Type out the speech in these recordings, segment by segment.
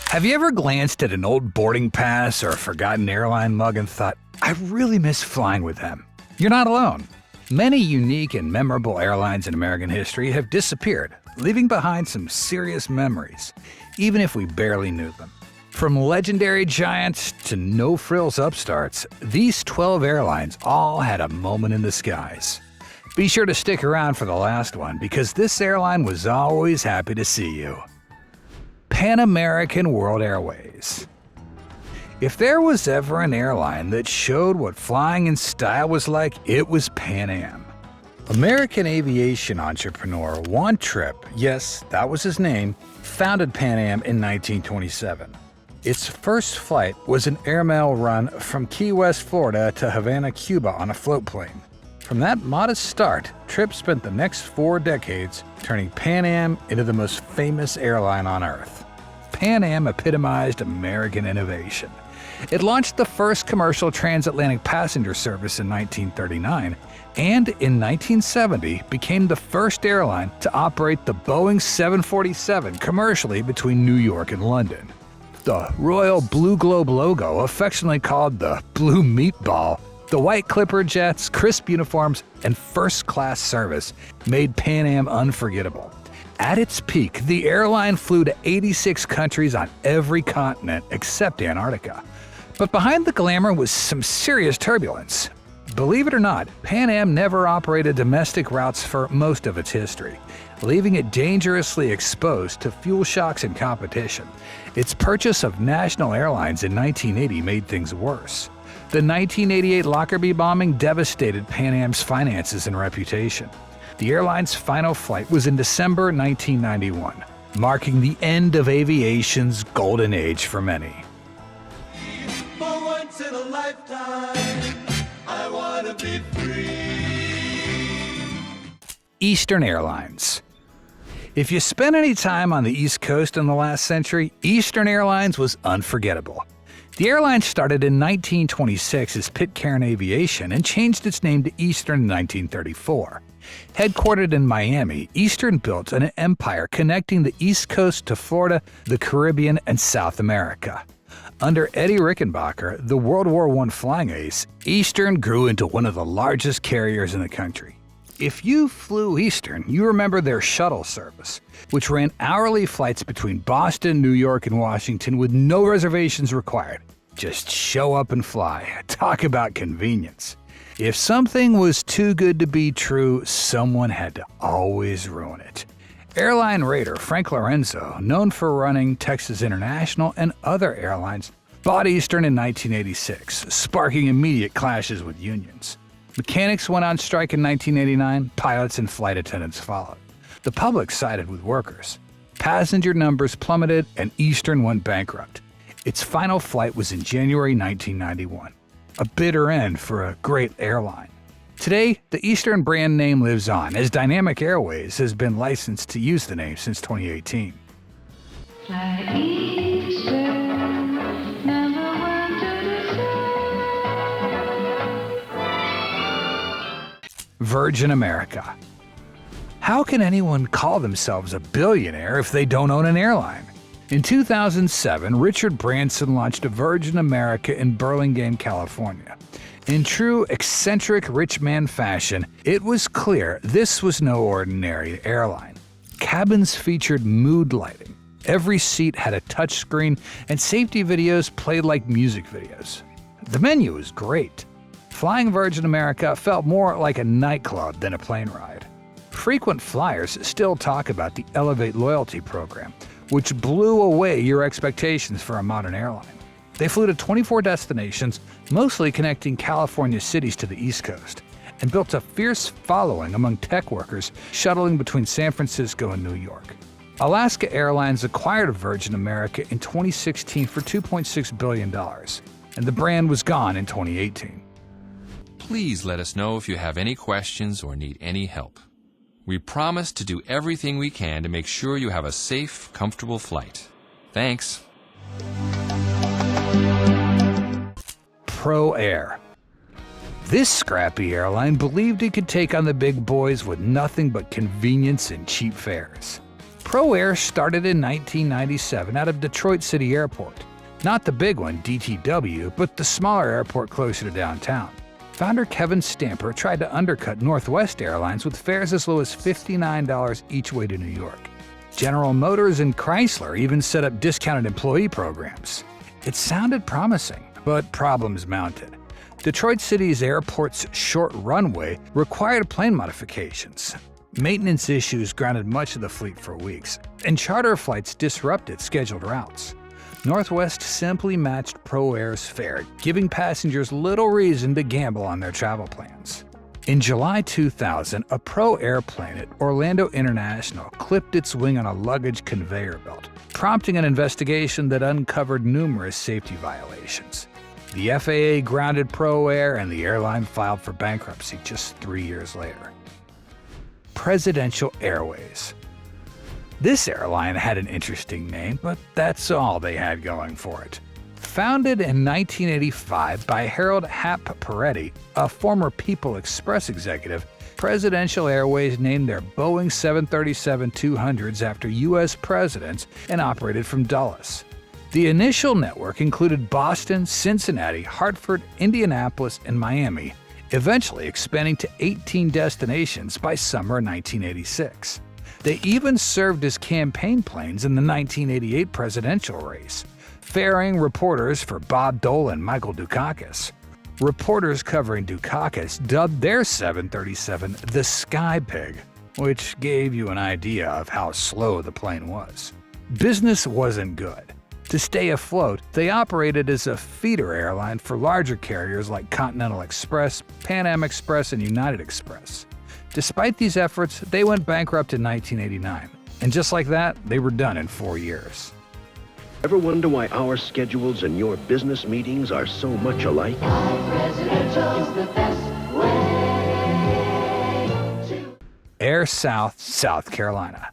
Have you ever glanced at an old boarding pass or a forgotten airline mug and thought, I really miss flying with them? You're not alone. Many unique and memorable airlines in American history have disappeared, leaving behind some serious memories, even if we barely knew them. From legendary giants to no-frills upstarts, these 12 airlines all had a moment in the skies. Be sure to stick around for the last one, because this airline was always happy to see you. Pan American World Airways. If there was ever an airline that showed what flying in style was like, it was Pan Am. American aviation entrepreneur Juan Trippe, yes, that was his name, founded Pan Am in 1927. Its first flight was an airmail run from Key West, Florida to Havana, Cuba on a float plane. From that modest start, Trippe spent the next 4 decades turning Pan Am into the most famous airline on Earth. Pan Am epitomized American innovation. It launched the first commercial transatlantic passenger service in 1939, and in 1970 became the first airline to operate the Boeing 747 commercially between New York and London. The Royal Blue Globe logo, affectionately called the Blue Meatball, the white Clipper jets, crisp uniforms, and first-class service made Pan Am unforgettable. At its peak, the airline flew to 86 countries on every continent except Antarctica. But behind the glamour was some serious turbulence. Believe it or not, Pan Am never operated domestic routes for most of its history, leaving it dangerously exposed to fuel shocks and competition. Its purchase of National Airlines in 1980 made things worse. The 1988 Lockerbie bombing devastated Pan Am's finances and reputation. The airline's final flight was in December 1991, marking the end of aviation's golden age for many. For once in a lifetime, I want to be free. Eastern Airlines. If you spent any time on the East Coast in the last century, Eastern Airlines was unforgettable. The airline started in 1926 as Pitcairn Aviation and changed its name to Eastern in 1934. Headquartered in Miami, Eastern built an empire connecting the East Coast to Florida, the Caribbean, and South America. Under Eddie Rickenbacker, the World War I flying ace, Eastern grew into one of the largest carriers in the country. If you flew Eastern, you remember their shuttle service, which ran hourly flights between Boston, New York, and Washington with no reservations required. Just show up and fly. Talk about convenience. If something was too good to be true, someone had to always ruin it. Airline raider Frank Lorenzo, known for running Texas International and other airlines, bought Eastern in 1986, sparking immediate clashes with unions. Mechanics went on strike in 1989, pilots and flight attendants followed. The public sided with workers. Passenger numbers plummeted and Eastern went bankrupt. Its final flight was in January 1991. A bitter end for a great airline. Today, the Eastern brand name lives on, as Dynamic Airways has been licensed to use the name since 2018. Fly Eastern, number one to the sun. Virgin America. How can anyone call themselves a billionaire if they don't own an airline? In 2007, Richard Branson launched a Virgin America in Burlingame, California. In true eccentric rich man fashion, it was clear this was no ordinary airline. Cabins featured mood lighting. Every seat had a touchscreen, and safety videos played like music videos. The menu was great. Flying Virgin America felt more like a nightclub than a plane ride. Frequent flyers still talk about the Elevate loyalty program, which blew away your expectations for a modern airline. They flew to 24 destinations, mostly connecting California cities to the East Coast, and built a fierce following among tech workers shuttling between San Francisco and New York. Alaska Airlines acquired Virgin America in 2016 for $2.6 billion, and the brand was gone in 2018. Please let us know if you have any questions or need any help. We promise to do everything we can to make sure you have a safe, comfortable flight. Thanks. Pro Air. This scrappy airline believed it could take on the big boys with nothing but convenience and cheap fares. Pro Air started in 1997 out of Detroit City Airport. Not the big one, DTW, but the smaller airport closer to downtown. Founder Kevin Stamper tried to undercut Northwest Airlines with fares as low as $59 each way to New York. General Motors and Chrysler even set up discounted employee programs. It sounded promising, but problems mounted. Detroit City's airport's short runway required plane modifications. Maintenance issues grounded much of the fleet for weeks, and charter flights disrupted scheduled routes. Northwest simply matched Pro Air's fare, giving passengers little reason to gamble on their travel plans. In July 2000, a Pro Air plane at Orlando International clipped its wing on a luggage conveyor belt, prompting an investigation that uncovered numerous safety violations. The FAA grounded Pro Air and the airline filed for bankruptcy just 3 years later. Presidential Airways. This airline had an interesting name, but that's all they had going for it. Founded in 1985 by Harold Hap Peretti, a former People Express executive, Presidential Airways named their Boeing 737-200s after U.S. presidents and operated from Dulles. The initial network included Boston, Cincinnati, Hartford, Indianapolis, and Miami, eventually expanding to 18 destinations by summer 1986. They even served as campaign planes in the 1988 presidential race, ferrying reporters for Bob Dole and Michael Dukakis. Reporters covering Dukakis dubbed their 737 the Sky Pig, which gave you an idea of how slow the plane was. Business wasn't good. To stay afloat, they operated as a feeder airline for larger carriers like Continental Express, Pan Am Express, and United Express. Despite these efforts, they went bankrupt in 1989. And just like that, they were done in 4 years. Ever wonder why our schedules and your business meetings are so much alike? Air South, South Carolina.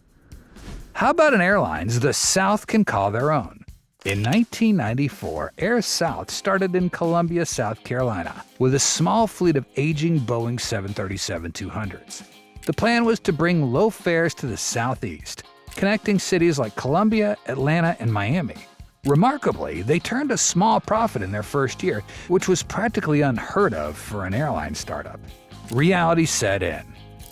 How about an airlines the South can call their own? In 1994, Air South started in Columbia, South Carolina, with a small fleet of aging Boeing 737-200s. The plan was to bring low fares to the Southeast, connecting cities like Columbia, Atlanta, and Miami. Remarkably, they turned a small profit in their first year, which was practically unheard of for an airline startup. Reality set in.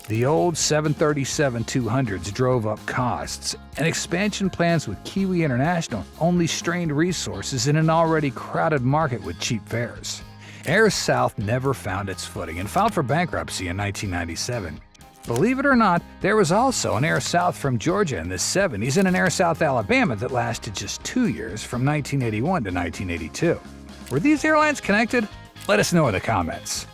The old 737-200s drove up costs, and expansion plans with Kiwi International only strained resources in an already crowded market with cheap fares. Air South never found its footing and filed for bankruptcy in 1997. Believe it or not, there was also an Air South from Georgia in the 70s and an Air South Alabama that lasted just 2 years from 1981 to 1982. Were these airlines connected? Let us know in the comments.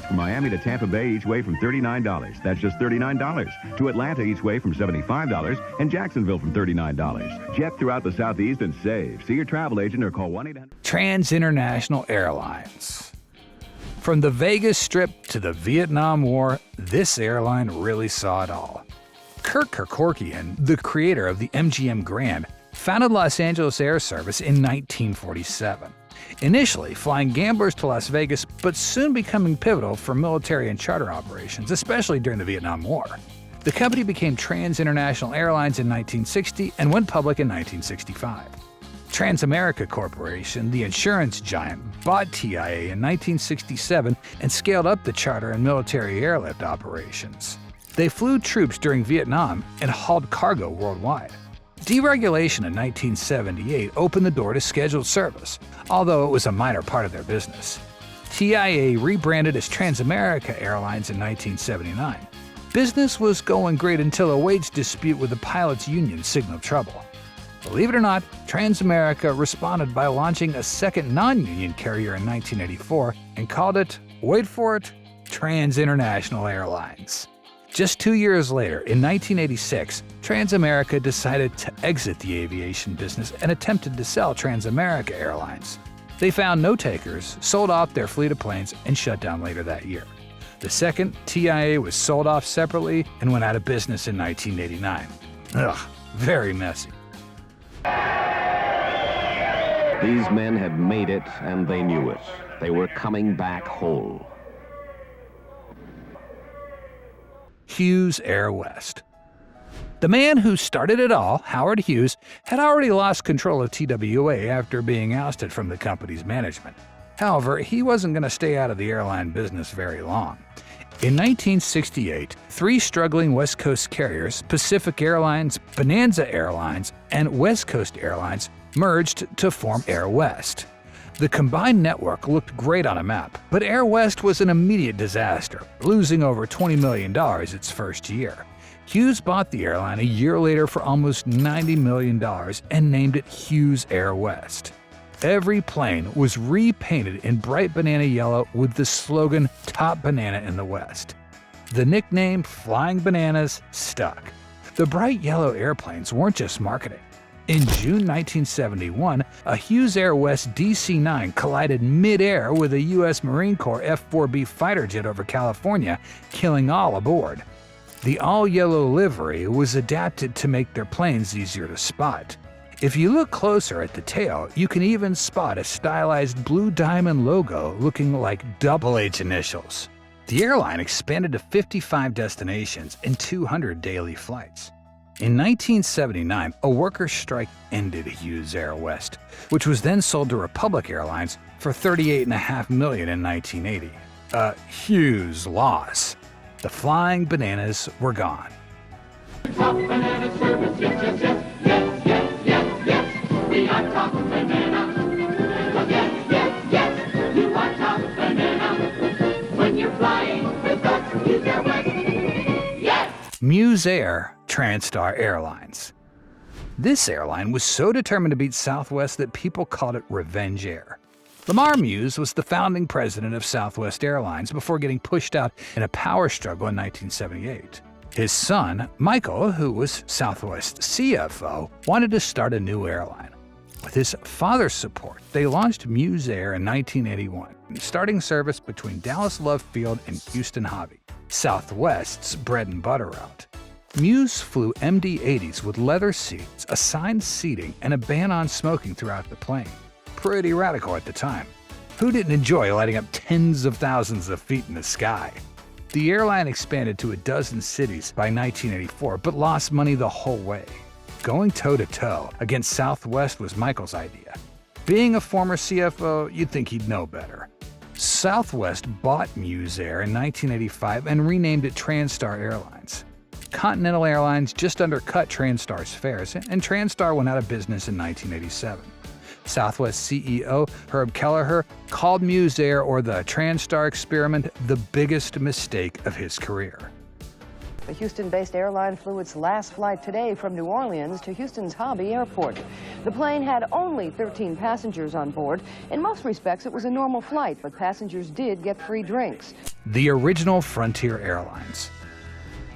From Miami to Tampa Bay each way from $39. That's just $39. To Atlanta each way from $75 and Jacksonville from $39. Jet throughout the Southeast and save. See your travel agent or call 1-800. Transinternational Airlines. From the Vegas Strip to the Vietnam War, this airline really saw it all. Kirk Kerkorian, the creator of the MGM Grand, founded Los Angeles Air Service in 1947. Initially flying gamblers to Las Vegas, but soon becoming pivotal for military and charter operations, especially during the Vietnam War. The company became Transinternational Airlines in 1960 and went public in 1965. Transamerica Corporation, the insurance giant, bought TIA in 1967 and scaled up the charter and military airlift operations. They flew troops during Vietnam and hauled cargo worldwide. Deregulation in 1978 opened the door to scheduled service, although it was a minor part of their business. TIA rebranded as Transamerica Airlines in 1979. Business was going great until a wage dispute with the pilots' union signaled trouble. Believe it or not, Transamerica responded by launching a second non-union carrier in 1984 and called it, wait for it, Transinternational Airlines. Just 2 years later, in 1986, Transamerica decided to exit the aviation business and attempted to sell Transamerica Airlines. They found no takers, sold off their fleet of planes, and shut down later that year. The second, TIA was sold off separately and went out of business in 1989. Ugh, very messy. These men had made it, and they knew it. They were coming back whole. Hughes AirWest. The man who started it all, Howard Hughes, had already lost control of TWA after being ousted from the company's management. However, he wasn't going to stay out of the airline business very long. In 1968, three struggling West Coast carriers, Pacific Airlines, Bonanza Airlines, and West Coast Airlines, merged to form AirWest. The combined network looked great on a map, but AirWest was an immediate disaster, losing over $20 million its first year. Hughes bought the airline a year later for almost $90 million and named it Hughes AirWest. Every plane was repainted in bright banana yellow with the slogan "Top Banana in the West." The nickname Flying Bananas stuck. The bright yellow airplanes weren't just marketing. In June 1971, a Hughes AirWest DC-9 collided mid-air with a U.S. Marine Corps F-4B fighter jet over California, killing all aboard. The all-yellow livery was adapted to make their planes easier to spot. If you look closer at the tail, you can even spot a stylized blue diamond logo looking like double H initials. The airline expanded to 55 destinations and 200 daily flights. In 1979, a workers' strike ended Hughes AirWest, which was then sold to Republic Airlines for $38.5 million in 1980. A huge loss. The Flying Bananas were gone. Top banana service, yes, yes, yes, yes, yes, yes, yes. We are top banana. Yes, yes, yes, you are top banana. When you're flying with us, Hughes AirWest. Yes! Muse Air, TranStar Airlines. This airline was so determined to beat Southwest that people called it Revenge Air. Lamar Muse was the founding president of Southwest Airlines before getting pushed out in a power struggle in 1978. His son, Michael, who was Southwest CFO, wanted to start a new airline. With his father's support, they launched Muse Air in 1981, starting service between Dallas Love Field and Houston Hobby, Southwest's bread and butter route. Muse flew MD-80s with leather seats, assigned seating, and a ban on smoking throughout the plane. Pretty radical at the time. Who didn't enjoy lighting up tens of thousands of feet in the sky? The airline expanded to a dozen cities by 1984, but lost money the whole way. Going toe-to-toe against Southwest was Michael's idea. Being a former CFO, you'd think he'd know better. Southwest bought Muse Air in 1985 and renamed it TranStar Airlines. Continental Airlines just undercut TranStar's fares, and TranStar went out of business in 1987. Southwest CEO Herb Kelleher called Muse Air, or the TranStar experiment, the biggest mistake of his career. The Houston-based airline flew its last flight today from New Orleans to Houston's Hobby Airport. The plane had only 13 passengers on board. In most respects, it was a normal flight, but passengers did get free drinks. The original Frontier Airlines.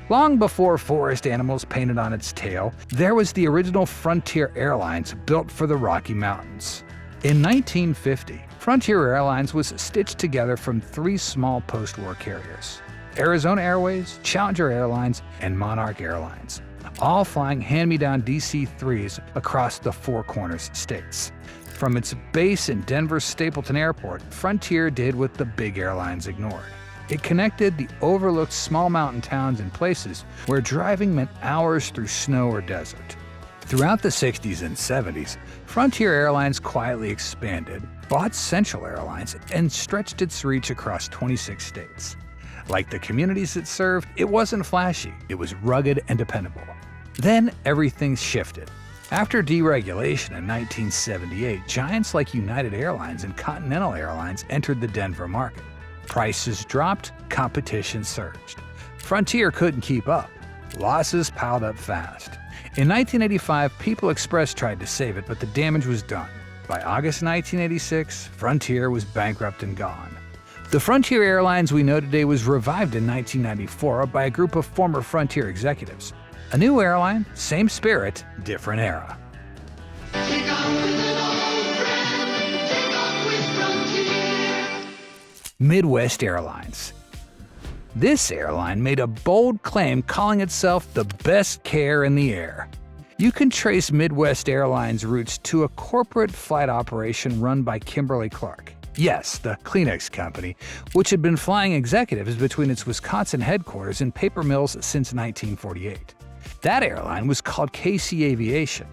Long before forest animals painted on its tail, there was the original Frontier Airlines built for the Rocky Mountains. In 1950, Frontier Airlines was stitched together from three small post-war carriers: Arizona Airways, Challenger Airlines, and Monarch Airlines, all flying hand-me-down DC-3s across the Four Corners states. From its base in Denver's Stapleton Airport, Frontier did what the big airlines ignored. It connected the overlooked small mountain towns and places where driving meant hours through snow or desert. Throughout the 60s and 70s, Frontier Airlines quietly expanded, bought Central Airlines, and stretched its reach across 26 states. Like the communities it served, it wasn't flashy, it was rugged and dependable. Then everything shifted. After deregulation in 1978, giants like United Airlines and Continental Airlines entered the Denver market. Prices dropped, competition surged. Frontier couldn't keep up. Losses piled up fast. In 1985, People Express tried to save it, but the damage was done. By August 1986, Frontier was bankrupt and gone. The Frontier Airlines we know today was revived in 1994 by a group of former Frontier executives. A new airline, same spirit, different era. Take off with an old friend. Take off with Frontier. Midwest Airlines. This airline made a bold claim calling itself the best care in the air. You can trace Midwest Airlines' roots to a corporate flight operation run by Kimberly Clark. Yes, the Kleenex Company, which had been flying executives between its Wisconsin headquarters and paper mills since 1948. That airline was called KC Aviation.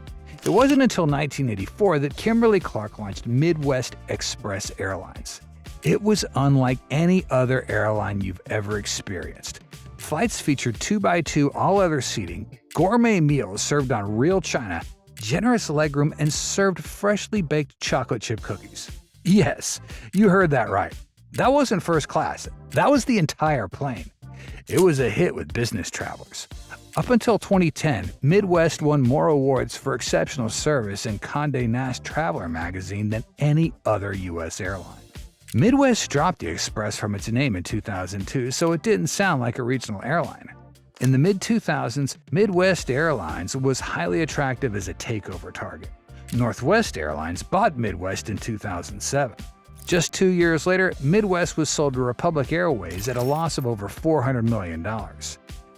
It wasn't until 1984 that Kimberly-Clark launched Midwest Express Airlines. It was unlike any other airline you've ever experienced. Flights featured 2x2 all-other seating, gourmet meals served on real china, generous legroom, and served freshly baked chocolate chip cookies. Yes, you heard that right. That wasn't first class. That was the entire plane. It was a hit with business travelers. Up until 2010, Midwest won more awards for exceptional service in Condé Nast Traveler magazine than any other U.S. airline. Midwest dropped the Express from its name in 2002, so it didn't sound like a regional airline. In the mid-2000s, Midwest Airlines was highly attractive as a takeover target. Northwest Airlines bought Midwest in 2007. Just 2 years later, Midwest was sold to Republic Airways at a loss of over $400 million.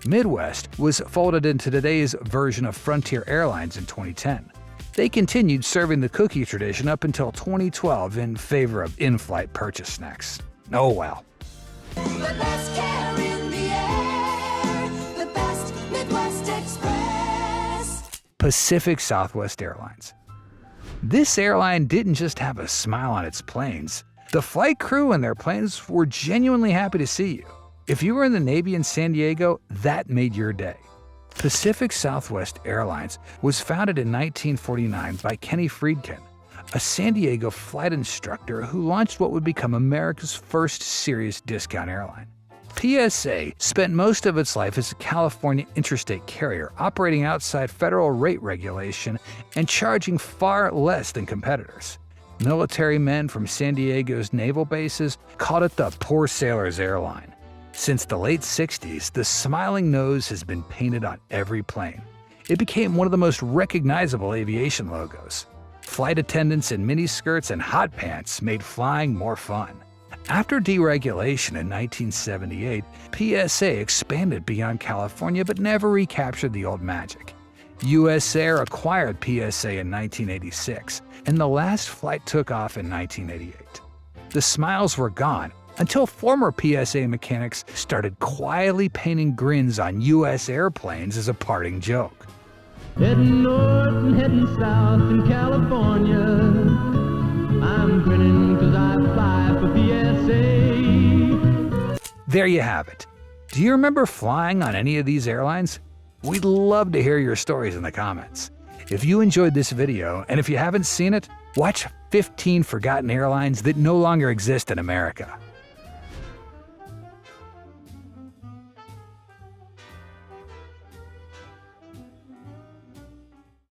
Midwest was folded into today's version of Frontier Airlines in 2010. They continued serving the cookie tradition up until 2012 in favor of in-flight purchase snacks. Oh well. The best care in the air, the best Midwest Express. Pacific Southwest Airlines. This airline didn't just have a smile on its planes. The flight crew and their planes were genuinely happy to see you. If you were in the Navy in San Diego, that made your day. Pacific Southwest Airlines was founded in 1949 by Kenny Friedkin, a San Diego flight instructor who launched what would become America's first serious discount airline. PSA spent most of its life as a California interstate carrier, operating outside federal rate regulation and charging far less than competitors. Military men from San Diego's naval bases called it the poor sailor's airline. Since the late 60s, the smiling nose has been painted on every plane. It became one of the most recognizable aviation logos. Flight attendants in miniskirts and hot pants made flying more fun. After deregulation in 1978, PSA expanded beyond California but never recaptured the old magic. US Air acquired PSA in 1986, and the last flight took off in 1988. The smiles were gone until former PSA mechanics started quietly painting grins on US airplanes as a parting joke. Heading north and heading south in California. I'm grinning 'cause I fly for PSA. There you have it. Do you remember flying on any of these airlines? We'd love to hear your stories in the comments. If you enjoyed this video, and if you haven't seen it, watch 15 forgotten airlines that no longer exist in America.